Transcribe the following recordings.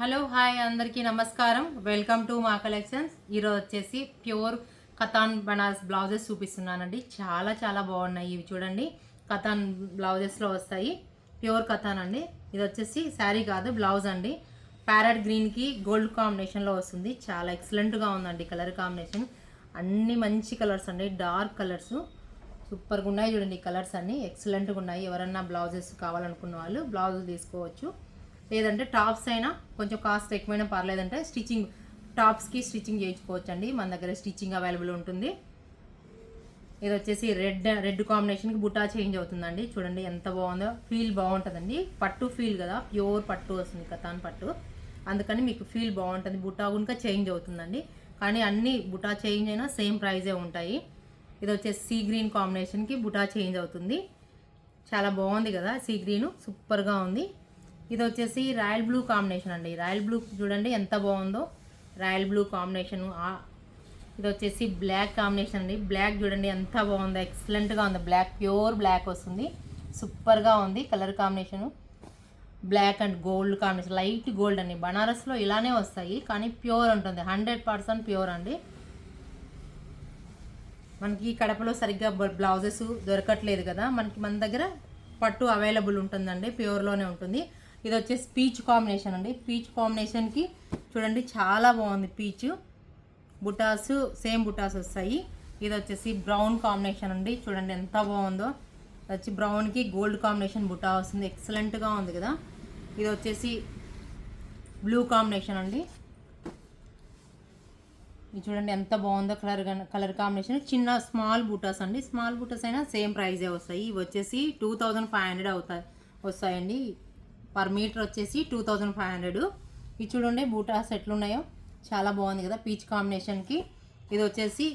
Hello hi అందరికీ నమస్కారం. Welcome to మా కలెక్షన్స్. ఈరోజు వచ్చేసి ప్యూర్ కథాన్ బనారస్ బ్లౌజెస్ చూపిస్తున్నానండి. చాలా చాలా బాగున్నాయి. ఇవి చూడండి, కథాన్ బ్లౌజెస్లో వస్తాయి. ప్యూర్ కథాన్ అండి. ఇది వచ్చేసి శారీ కాదు, బ్లౌజ్ అండి. ప్యారెట్ గ్రీన్కి గోల్డ్ కాంబినేషన్లో వస్తుంది. చాలా ఎక్సలెంట్గా ఉందండి కలర్ కాంబినేషన్. అన్ని మంచి కలర్స్ అండి, డార్క్ కలర్స్ సూపర్గా ఉన్నాయి. చూడండి, కలర్స్ అన్నీ ఎక్సలెంట్గా ఉన్నాయి. ఎవరన్నా బ్లౌజెస్ కావాలనుకున్న వాళ్ళు బ్లౌజ్ తీసుకోవచ్చు. లేదంటే టాప్స్ అయినా కొంచెం కాస్ట్ ఎక్కువైనా పర్లేదంటే స్టిచ్చింగ్, టాప్స్కి స్టిచ్చింగ్ చేయించుకోవచ్చు అండి. మన దగ్గర స్టిచ్చింగ్ అవైలబుల్ ఉంటుంది. ఇది వచ్చేసి రెడ్ కాంబినేషన్కి బుటా చేంజ్ అవుతుందండి. చూడండి ఎంత బాగుందో, ఫీల్ బాగుంటుందండి. పట్టు ఫీల్ కదా, ప్యూర్ పట్టు వస్తుంది, కథాన్ పట్టు. అందుకని మీకు ఫీల్ బాగుంటుంది. బుటా కనుక చేంజ్ అవుతుందండి. కానీ అన్ని బుటా చేంజ్ అయినా సేమ్ ప్రైజే ఉంటాయి. ఇది వచ్చేసి సీ గ్రీన్ కాంబినేషన్కి బుటా చేంజ్ అవుతుంది. చాలా బాగుంది కదా, సీ గ్రీన్ సూపర్గా ఉంది. ఇది వచ్చేసి రాయల్ బ్లూ కాంబినేషన్ అండి. రాయల్ బ్లూ చూడండి ఎంత బాగుందో, రాయల్ బ్లూ కాంబినేషన్. ఇది వచ్చేసి బ్లాక్ కాంబినేషన్ అండి. బ్లాక్ చూడండి ఎంత బాగుందో, ఎక్సలెంట్గా ఉంది. బ్లాక్ ప్యూర్ బ్లాక్ వస్తుంది, సూపర్గా ఉంది colour combination. Black and gold combination, light gold అండి. బనారస్లో ఇలానే వస్తాయి కానీ ప్యూర్ ఉంటుంది, 100% ప్యూర్ అండి. మనకి కడపలో సరిగ్గా బ్లౌజెస్ దొరకట్లేదు కదా, మన దగ్గర పట్టు అవైలబుల్ ఉంటుందండి, ప్యూర్లోనే ఉంటుంది. ఇది వచ్చేసి పీచ్ కాంబినేషన్ అండి. పీచ్ కాంబినేషన్కి చూడండి చాలా బాగుంది. పీచ్ బుటాస్, సేమ్ బుటాస్ వస్తాయి. ఇది వచ్చేసి బ్రౌన్ కాంబినేషన్ అండి. చూడండి ఎంత బాగుందో, వచ్చి బ్రౌన్కి గోల్డ్ కాంబినేషన్ బుటా వస్తుంది, ఎక్సలెంట్గా ఉంది కదా. ఇది వచ్చేసి బ్లూ కాంబినేషన్ అండి. ఇది చూడండి ఎంత బాగుందో కలర్ కాంబినేషన్. చిన్న స్మాల్ బూటాస్ అండి. స్మాల్ బూటాస్ అయినా సేమ్ ప్రైజే వస్తాయి. ఇవి వచ్చేసి 2500 వస్తాయండి. పర్ మీటర్ వచ్చేసి 2500. ఇది చూడండి బూటాస్ ఎట్లున్నాయో, చాలా బాగుంది కదా పీచ్ కాంబినేషన్కి. ఇది వచ్చేసి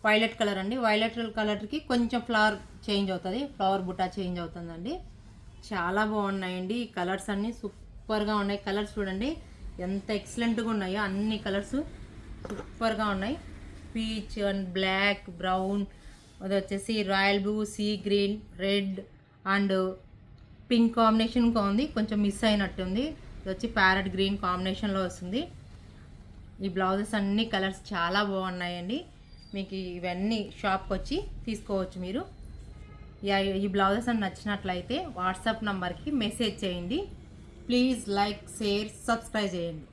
వైలెట్ కలర్ అండి. వైలెట్ కలర్కి కొంచెం ఫ్లవర్ చేంజ్ అవుతుంది, ఫ్లవర్ బుటా చేంజ్ అవుతుందండి. చాలా బాగున్నాయండి ఈ కలర్స్ అన్నీ, సూపర్గా ఉన్నాయి. కలర్స్ చూడండి ఎంత ఎక్సలెంట్గా ఉన్నాయో, అన్ని కలర్స్ సూపర్గా ఉన్నాయి. పీచ్ అండ్ బ్లాక్, బ్రౌన్, అది వచ్చేసి royal blue, sea green, red and pink combination ఉంది. కొంచెం మిస్ అయినట్టుంది. ఇది వచ్చి ప్యారెట్ గ్రీన్ కాంబినేషన్లో వస్తుంది. ఈ బ్లౌజెస్ అన్ని కలర్స్ చాలా బాగున్నాయండి. మీకు ఇవన్నీ షాప్కి వచ్చి తీసుకోవచ్చు మీరు. ఈ బ్లౌజెస్ అని నచ్చినట్లయితే వాట్సాప్ నంబర్కి మెసేజ్ చేయండి. ప్లీజ్ లైక్, షేర్, సబ్స్క్రైబ్ చేయండి.